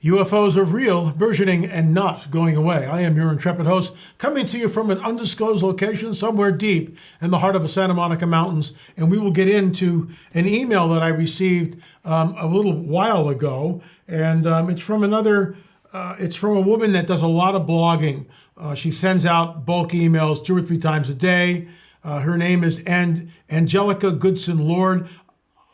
UFOs are real, burgeoning, and not going away. I am your intrepid host, coming to you from an undisclosed location somewhere deep in the heart of the Santa Monica Mountains. And we will get into an email that I received a little while ago. And it's from a woman that does a lot of blogging. She sends out bulk emails 2 or 3 times a day. Her name is Angelica Goodson Lord.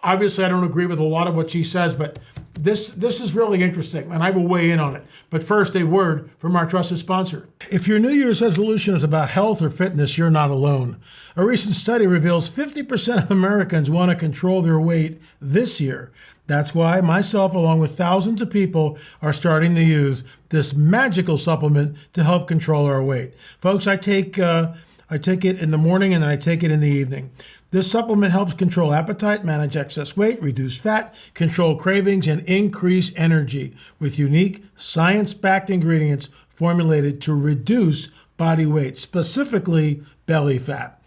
Obviously, I don't agree with a lot of what she says, but this is really interesting, and I will weigh in on it. But first, a word from our trusted sponsor. If your New Year's resolution is about health or fitness, you're not alone. A recent study reveals 50% of Americans want to control their weight this year. That's why myself, along with thousands of people, are starting to use this magical supplement to help control our weight. Folks, I take it in the morning and then I take it in the evening. This supplement helps control appetite, manage excess weight, reduce fat, control cravings, and increase energy with unique science-backed ingredients formulated to reduce body weight, specifically belly fat.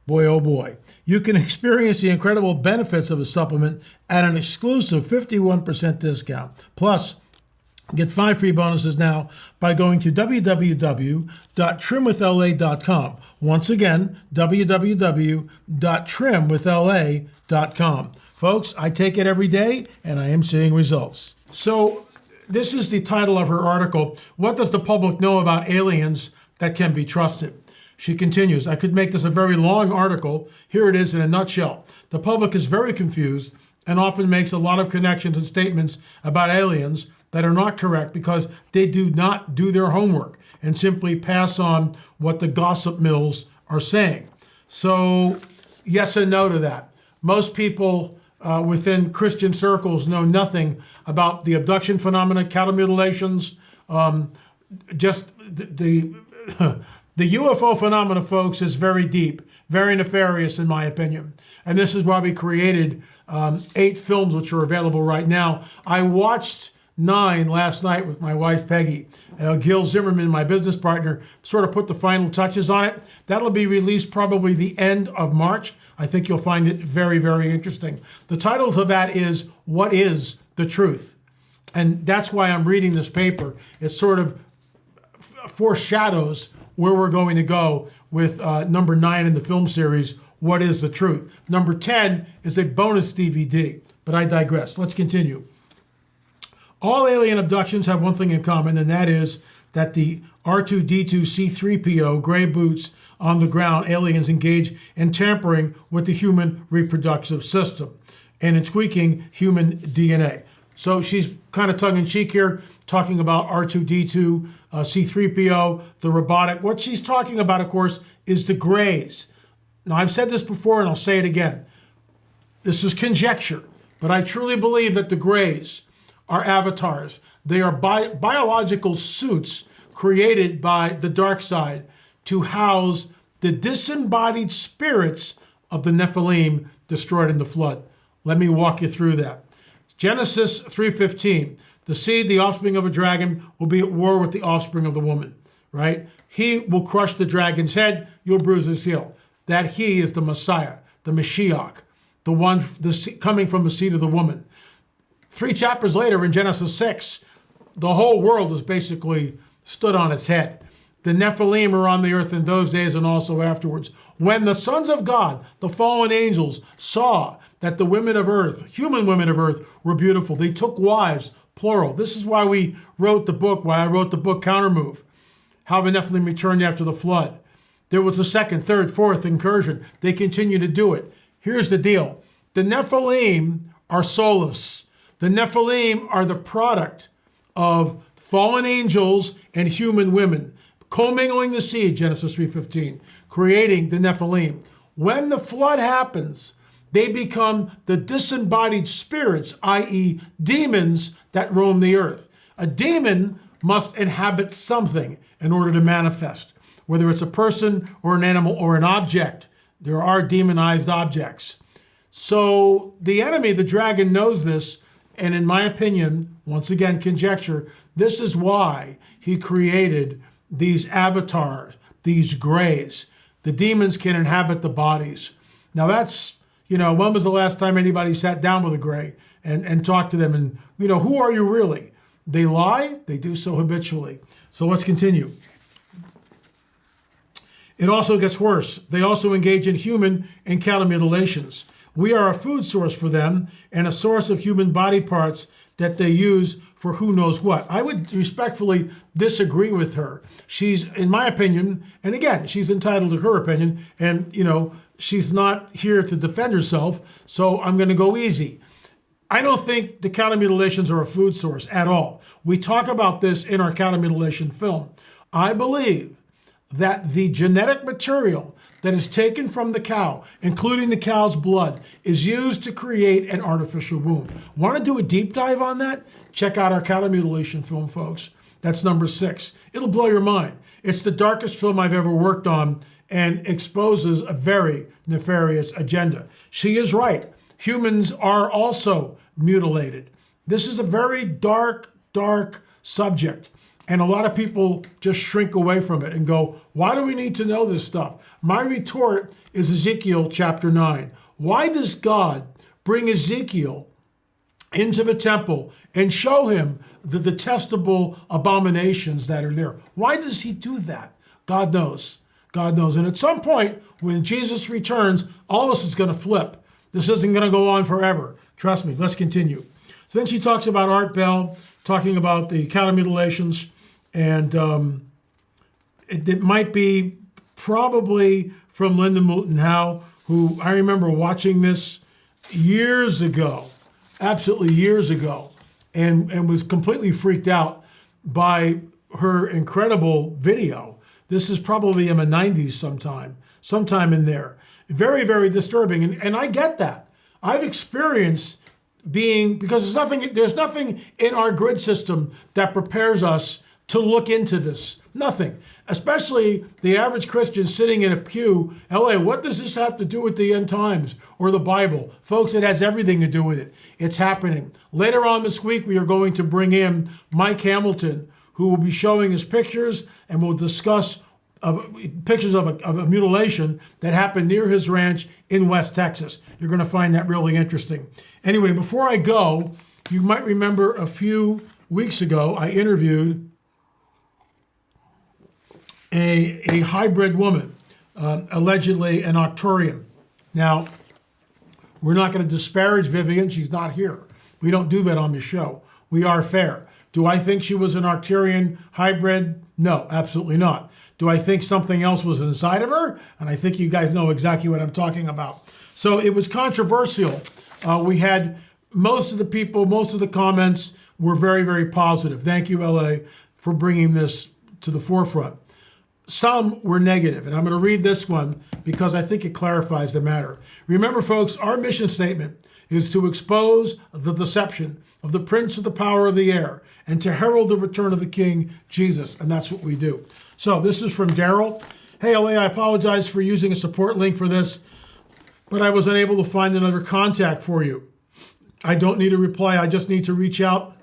Boy, oh boy. You can experience the incredible benefits of a supplement at an exclusive 51% discount. Plus, get 5 free bonuses now by going to www.trimwithla.com. Once again, www.trimwithla.com. Folks, I take it every day, and I am seeing results. So this is the title of her article, What Does the Public Know About Aliens That Can Be Trusted? She continues, I could make this a very long article. Here it is in a nutshell. The public is very confused and often makes a lot of connections and statements about aliens that are not correct because they do not do their homework and simply pass on what the gossip mills are saying. So yes and no to that. Most people within Christian circles know nothing about the abduction phenomena, cattle mutilations, just the UFO phenomena, folks, is very deep, very nefarious in my opinion. And this is why we created 8 films which are available right now. I watched 9 last night with my wife, Peggy. Gil Zimmerman, my business partner, sort of put the final touches on it. That'll be released probably the end of March. I think you'll find it very, very interesting. The title of that is, What is the Truth? And that's why I'm reading this paper. It sort of foreshadows where we're going to go with number 9 in the film series, What is the Truth? Number 10 is a bonus DVD, but I digress. Let's continue. All alien abductions have one thing in common, and that is that the R2-D2 C3PO gray boots on the ground aliens engage in tampering with the human reproductive system and in tweaking human DNA. So she's kind of tongue-in-cheek here, talking about R2-D2, C3PO, the robotic. What she's talking about, of course, is the grays. Now, I've said this before, and I'll say it again. This is conjecture, but I truly believe that the grays are avatars. They are biological suits created by the dark side to house the disembodied spirits of the Nephilim destroyed in the flood. Let me walk you through that. Genesis 3:15, the seed, the offspring of a dragon, will be at war with the offspring of the woman, right? He will crush the dragon's head, you'll bruise his heel. That he is the Messiah, the Mashiach, the one coming from the seed of the woman. 3 chapters later in Genesis 6, the whole world is basically stood on its head. The Nephilim are on the earth in those days and also afterwards. When the sons of God, the fallen angels, saw that the women of earth, human women of earth, were beautiful, they took wives, plural. This is why I wrote the book Countermove, how the Nephilim returned after the flood. There was a second, third, fourth incursion. They continue to do it. Here's the deal. The Nephilim are soulless. The Nephilim are the product of fallen angels and human women, commingling the seed, Genesis 3:15, creating the Nephilim. When the flood happens, they become the disembodied spirits, i.e. demons that roam the earth. A demon must inhabit something in order to manifest, whether it's a person or an animal or an object. There are demonized objects. So the enemy, the dragon, knows this. And in my opinion, once again, conjecture, this is why he created these avatars, these grays. The demons can inhabit the bodies. Now that's, when was the last time anybody sat down with a gray and talked to them and, who are you really? They lie, they do so habitually. So let's continue. It also gets worse. They also engage in human and cattle mutilations. We are a food source for them and a source of human body parts that they use for who knows what. I would respectfully disagree with her. She's, in my opinion, and again, she's entitled to her opinion, and she's not here to defend herself, so I'm going to go easy. I don't think the cattle mutilations are a food source at all. We talk about this in our cattle mutilation film. I believe that the genetic material that is taken from the cow, including the cow's blood, is used to create an artificial womb. Want to do a deep dive on that? Check out our cattle mutilation film, folks. That's number 6. It'll blow your mind. It's the darkest film I've ever worked on and exposes a very nefarious agenda. She is right. Humans are also mutilated. This is a very dark, dark subject. And a lot of people just shrink away from it and go, why do we need to know this stuff? My retort is Ezekiel chapter 9. Why does God bring Ezekiel into the temple and show him the detestable abominations that are there? Why does he do that? God knows. God knows. And at some point, when Jesus returns, all this is going to flip. This isn't going to go on forever. Trust me. Let's continue. So then she talks about Art Bell, talking about the cattle mutilations. And it might be probably from Linda Moulton Howe, who I remember watching this years ago, absolutely years ago, and was completely freaked out by her incredible video. This is probably in the 90s sometime in there. Very, very disturbing. And I get that. I've experienced because there's nothing in our grid system that prepares us to look into this. Nothing. Especially the average Christian sitting in a pew. LA, what does this have to do with the end times or the Bible? Folks, it has everything to do with it. It's happening. Later on this week, we are going to bring in Mike Hamilton, who will be showing us pictures, and we'll discuss pictures of a mutilation that happened near his ranch in West Texas. You're going to find that really interesting. Anyway, before I go, you might remember a few weeks ago, I interviewed a hybrid woman, allegedly an Arcturian. Now, we're not going to disparage Vivian. She's not here. We don't do that on the show. We are fair. Do I think she was an Arcturian hybrid? No, absolutely not. Do I think something else was inside of her? And I think you guys know exactly what I'm talking about. So it was controversial. We had most of the comments were very, very positive. Thank you, LA, for bringing this to the forefront. Some were negative, and I'm going to read this one because I think it clarifies the matter. Remember, folks, our mission statement is to expose the deception of the prince of the power of the air and to herald the return of the King, Jesus, and that's what we do. So this is from Daryl. Hey, LA, I apologize for using a support link for this, but I was unable to find another contact for you. I don't need a reply. I just need to reach out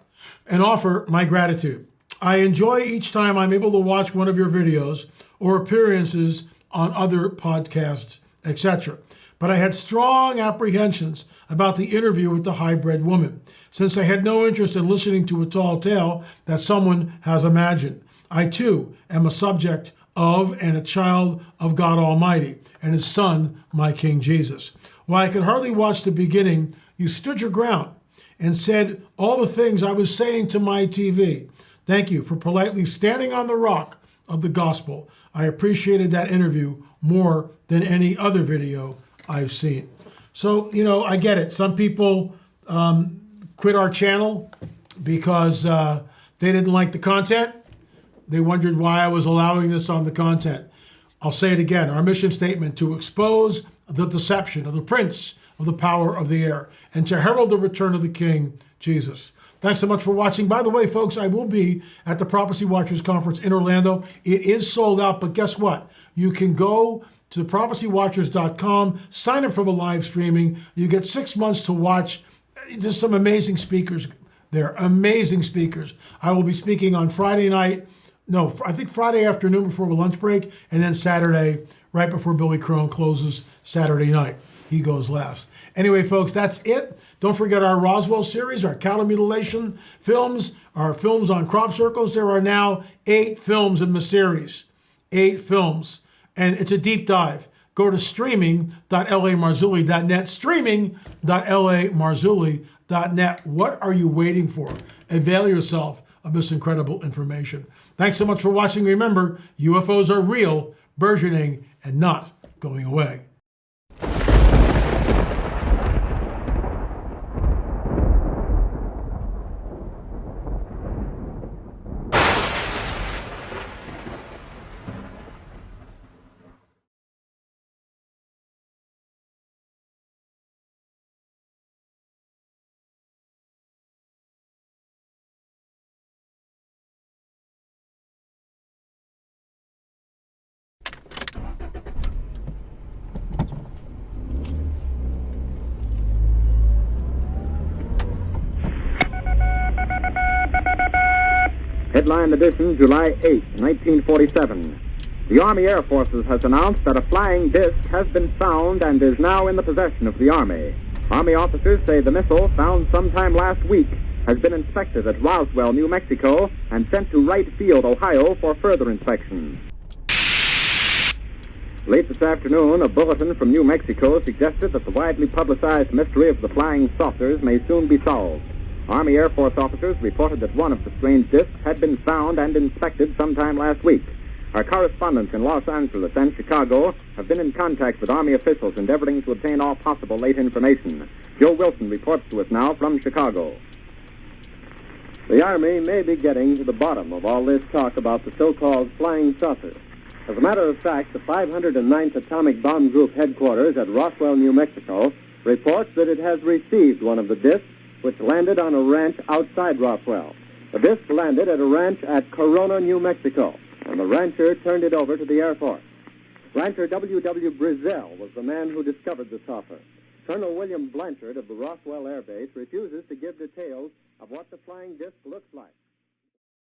and offer my gratitude. I enjoy each time I'm able to watch one of your videos or appearances on other podcasts, etc. But I had strong apprehensions about the interview with the hybrid woman, since I had no interest in listening to a tall tale that someone has imagined. I, too, am a subject of and a child of God Almighty and His Son, my King Jesus. While I could hardly watch the beginning, you stood your ground and said all the things I was saying to my TV. Thank you for politely standing on the rock of the gospel. I appreciated that interview more than any other video I've seen. So, I get it. Some people quit our channel because they didn't like the content. They wondered why I was allowing this on the content. I'll say it again. Our mission statement: to expose the deception of the prince of the power of the air and to herald the return of the King, Jesus. Thanks so much for watching. By the way, folks, I will be at the Prophecy Watchers Conference in Orlando. It is sold out, but guess what? You can go to prophecywatchers.com, sign up for the live streaming. You get 6 months to watch. There's some amazing speakers there, amazing speakers. I will be speaking on Friday night. No, I think Friday afternoon before the lunch break, and then Saturday, right before Billy Crone closes Saturday night. He goes last. Anyway, folks, that's it. Don't forget our Roswell series, our cattle mutilation films, our films on crop circles. There are now 8 films in the series. 8 films. And it's a deep dive. Go to streaming.lamarzulli.net, streaming.lamarzulli.net. What are you waiting for? Avail yourself of this incredible information. Thanks so much for watching. Remember, UFOs are real, burgeoning, and not going away. Headline edition, July 8, 1947. The Army Air Forces has announced that a flying disc has been found and is now in the possession of the Army. Army officers say the missile, found sometime last week, has been inspected at Roswell, New Mexico, and sent to Wright Field, Ohio, for further inspection. Late this afternoon, a bulletin from New Mexico suggested that the widely publicized mystery of the flying saucers may soon be solved. Army Air Force officers reported that one of the strange discs had been found and inspected sometime last week. Our correspondents in Los Angeles and Chicago have been in contact with Army officials endeavoring to obtain all possible late information. Joe Wilson reports to us now from Chicago. The Army may be getting to the bottom of all this talk about the so-called flying saucer. As a matter of fact, the 509th Atomic Bomb Group headquarters at Roswell, New Mexico, reports that it has received one of the discs which landed on a ranch outside Roswell. The disc landed at a ranch at Corona, New Mexico, and the rancher turned it over to the Air Force. Rancher W.W. Brizzell was the man who discovered the saucer. Colonel William Blanchard of the Roswell Air Base refuses to give details of what the flying disc looks like.